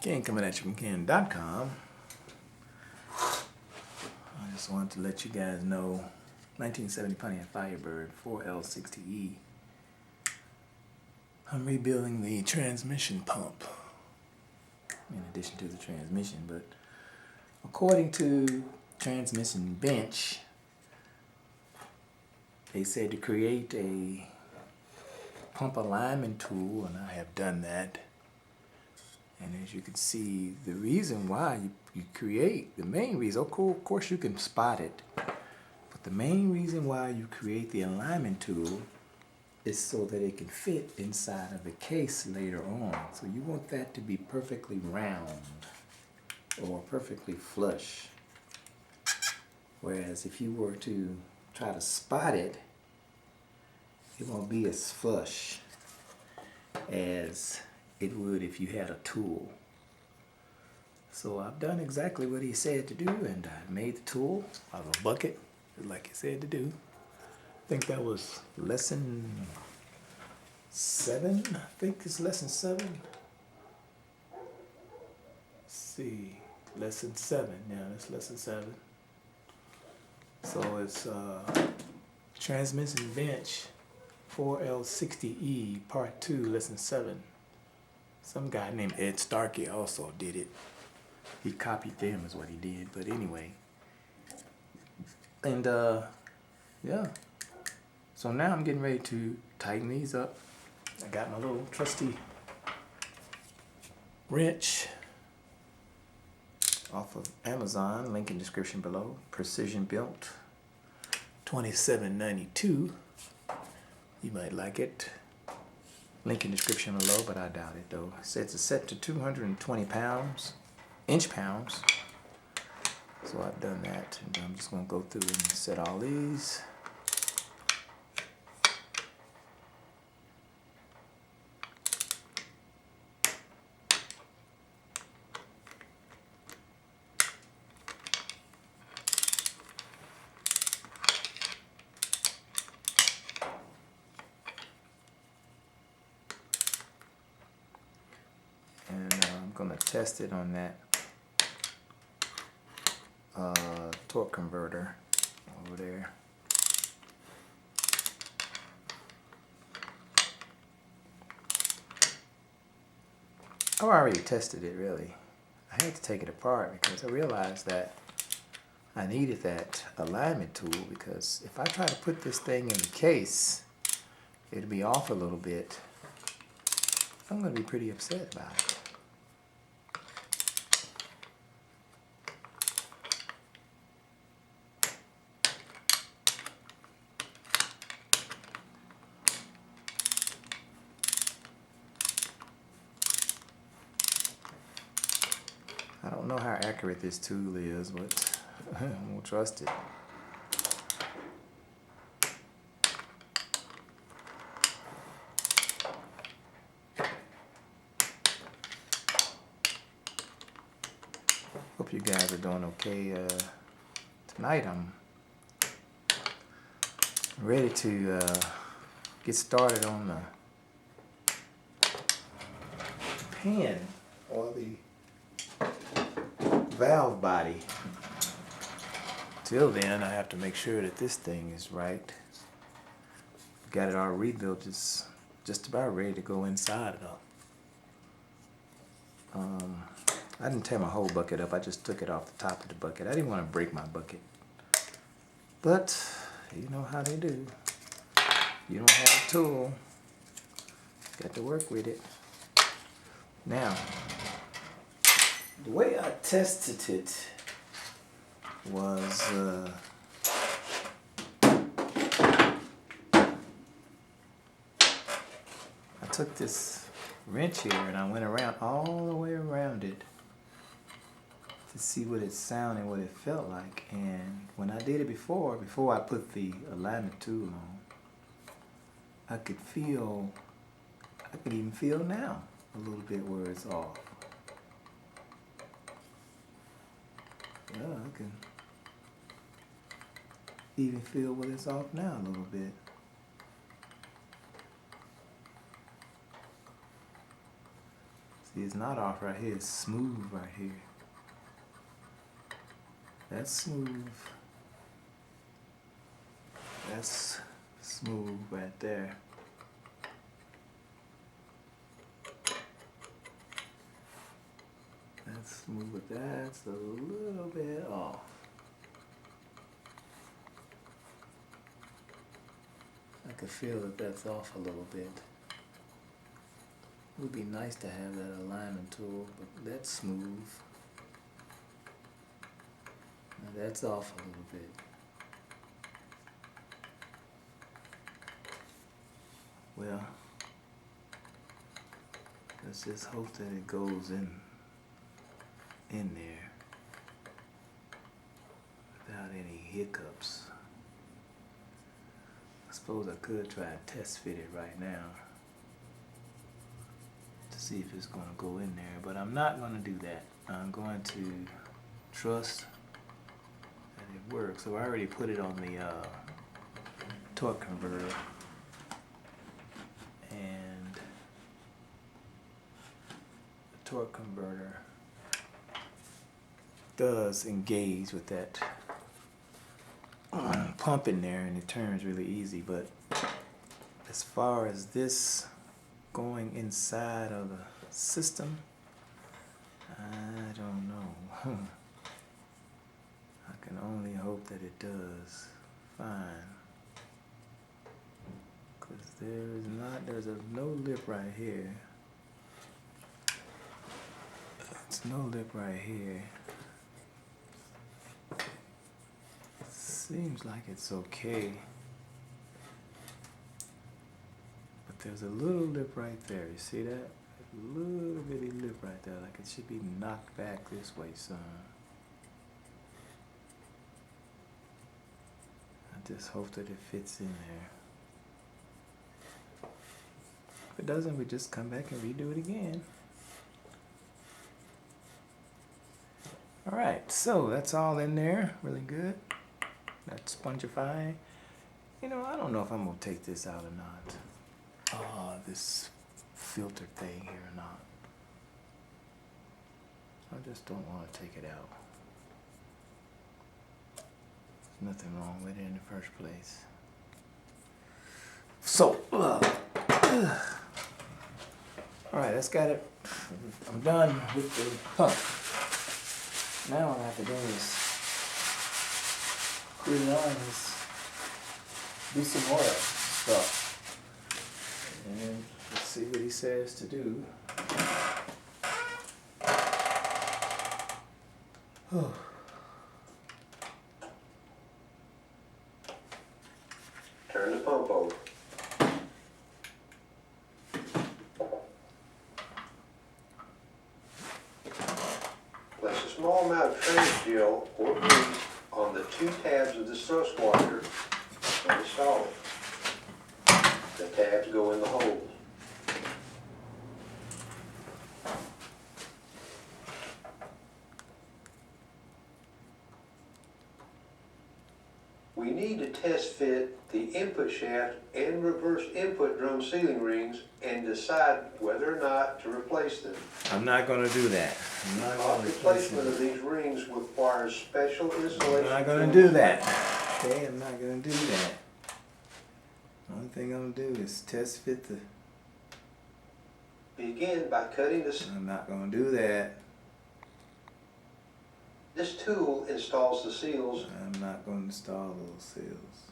Ken coming at you from Ken.com. I just wanted to let you guys know 1970 Pontiac Firebird 4L60E. I'm rebuilding the transmission pump in addition to the transmission, but according to Transmission Bench, they said to create a pump alignment tool, and I have done that. And as you can see, the reason why you create, the main reason, of course you can spot it, but the main reason why you create the alignment tool is so that it can fit inside of the case later on. So you want that to be perfectly round or perfectly flush. Whereas if you were to try to spot it, it won't be as flush as it would if you had a tool. So I've done exactly what he said to do, and I made the tool out of a bucket, like he said to do. I think that was lesson 7. I think it's lesson 7. Let's see, lesson 7. Yeah, that's lesson 7. So it's Transmission Bench 4L60E Part 2, lesson 7. Some guy named Ed Starkey also did it. He copied them is what he did, but anyway. And yeah. So now I'm getting ready to tighten these up. I got my little trusty wrench off of Amazon, link in description below. Precision built, $27.92. You might like it. Link in description below, but I doubt it though. It says it's set to 220 pounds, inch pounds. So I've done that, and I'm just gonna go through and set all these. I'm gonna test it on that torque converter over there. I've already tested it really. I had to take it apart because I realized that I needed that alignment tool, because if I try to put this thing in the case, it'll be off a little bit. I'm gonna be pretty upset about it. I don't know how accurate this tool is, but I won't trust it. Hope you guys are doing okay. Tonight I'm ready to get started on the pan or the valve body. Till then, I have to make sure that this thing is right. Got it all rebuilt. It's just about ready to go inside it up. I didn't tear my whole bucket up. I just took it off the top of the bucket. I didn't want to break my bucket. But you know how they do. You don't have a tool. Got to work with it. Now, the way I tested it was I took this wrench here and I went around all the way around it to see what it sounded, what it felt like. And when I did it before I put the alignment tool on, I could even feel now a little bit where it's off. Yeah, I can even feel where it's off now a little bit. See, it's not off right here, it's smooth right here. That's smooth. That's smooth right there. That's smooth, but that's a little bit off. I could feel that that's off a little bit. It would be nice to have that alignment tool, but that's smooth. Now that's off a little bit. Well, let's just hope that it goes in there without any hiccups. I suppose I could try and test fit it right now to see if it's going to go in there, but I'm not going to do that. I'm going to trust that it works. So I already put it on the torque converter, and the torque converter does engage with that pump in there, and it turns really easy. But as far as this going inside of the system, I don't know. I can only hope that it does fine, because there's no lip right here. It's no lip right here. Seems like it's okay, but there's a little lip right there. You see that? A little bitty lip right there, like it should be knocked back this way some. I just hope that it fits in there. If it doesn't, we just come back and redo it again. All right, so that's all in there, really good. That's spongifying. You know, I don't know if I'm gonna take this out or not. This filter thing here or not. I just don't want to take it out. There's nothing wrong with it in the first place. So, all right, that's got it. I'm done with the pump. Now what I have to do is put it on this, do some more stuff, and let's see what he says to do. Turn the pump over. Place a small amount of trans gel or grease on the two tabs of the thrust washer and install it. The tabs go in the holes. We need to test fit the input shaft and reverse input drum sealing rings and decide whether or not to replace them. I'm not going to do that. Replacement of these rings requires special installation. I'm not going to do that. Okay, I'm not going to do that. The only thing I'm going to do is test fit the... Begin by cutting this. I'm not going to do that. This tool installs the seals. I'm not going to install those seals.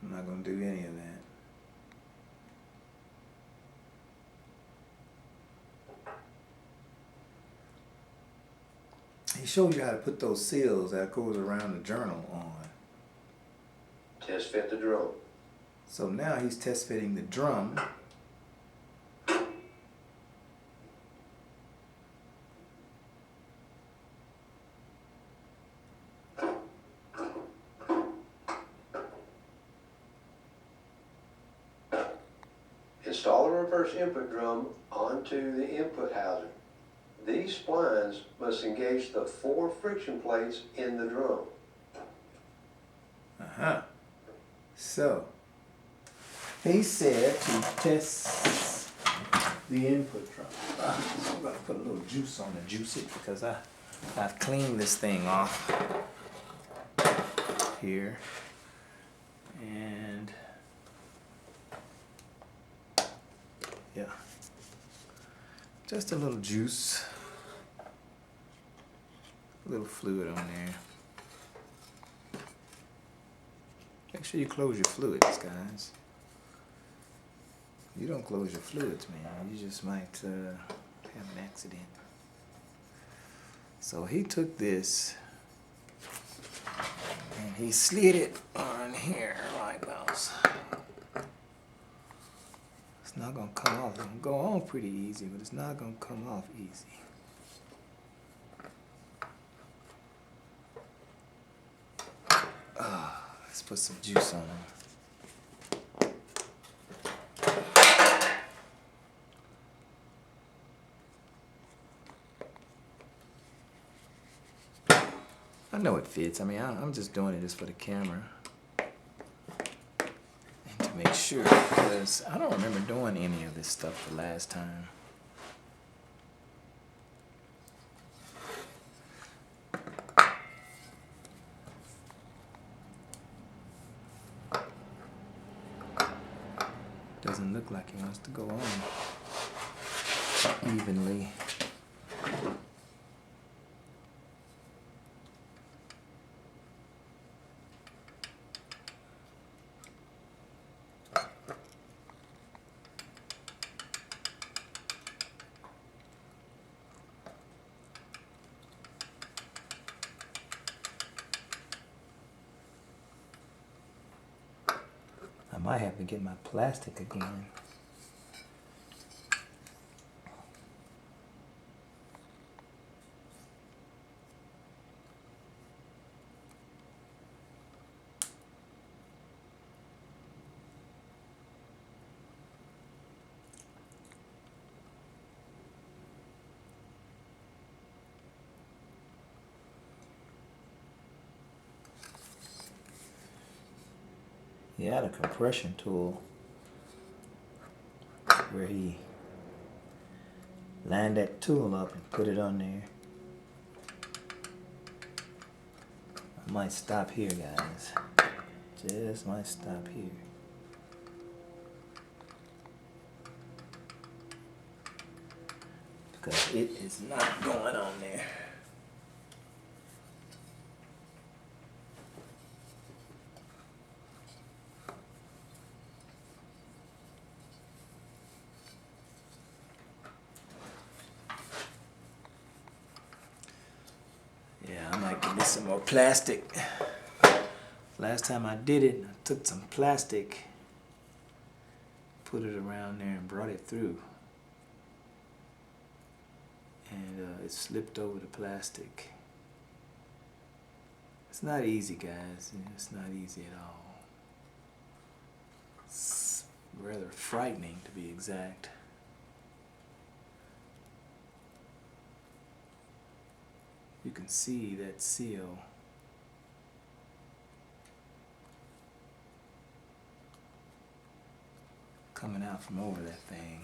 I'm not going to do any of that. He showed you how to put those seals that goes around the journal on. Test fit the drum. So now he's test fitting the drum. Install the reverse input drum onto the input housing. These splines must engage the 4 friction plates in the drum. So he said to test the input from. So I'm gonna put a little juice on to juice it because I've cleaned this thing off here, and yeah, just a little juice, a little fluid on there. Make sure you close your fluids, guys. You don't close your fluids, man, you just might have an accident. So he took this and he slid it on here like this. It's not gonna come off. It's gonna go on pretty easy, but it's not gonna come off easy. Let's put some juice on them. I know it fits. I mean, I'm just doing it just for the camera and to make sure, because I don't remember doing any of this stuff the last time. Doesn't look like he wants to go on evenly. I might have to get my plastic again. He had a compression tool where he lined that tool up and put it on there. I might stop here, guys. Just might stop here. Because it is not going on there. Yeah, I might give this some more plastic. Last time I did it, I took some plastic, put it around there and brought it through. And it slipped over the plastic. It's not easy, guys. It's not easy at all. It's rather frightening, to be exact. You can see that seal coming out from over that thing.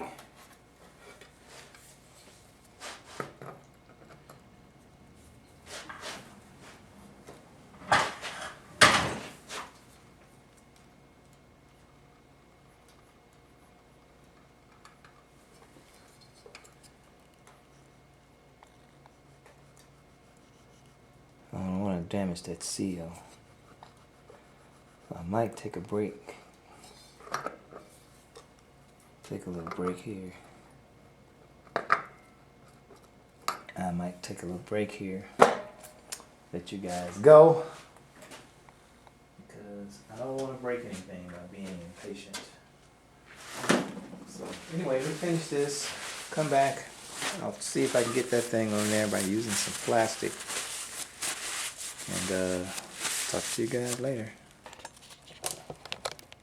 I don't want to damage that seal. I might take a break. Take a little break here. I might take a little break here. Let you guys go. Because I don't want to break anything by being impatient. So anyway, we finish this. Come back. I'll see if I can get that thing on there by using some plastic. And talk to you guys later.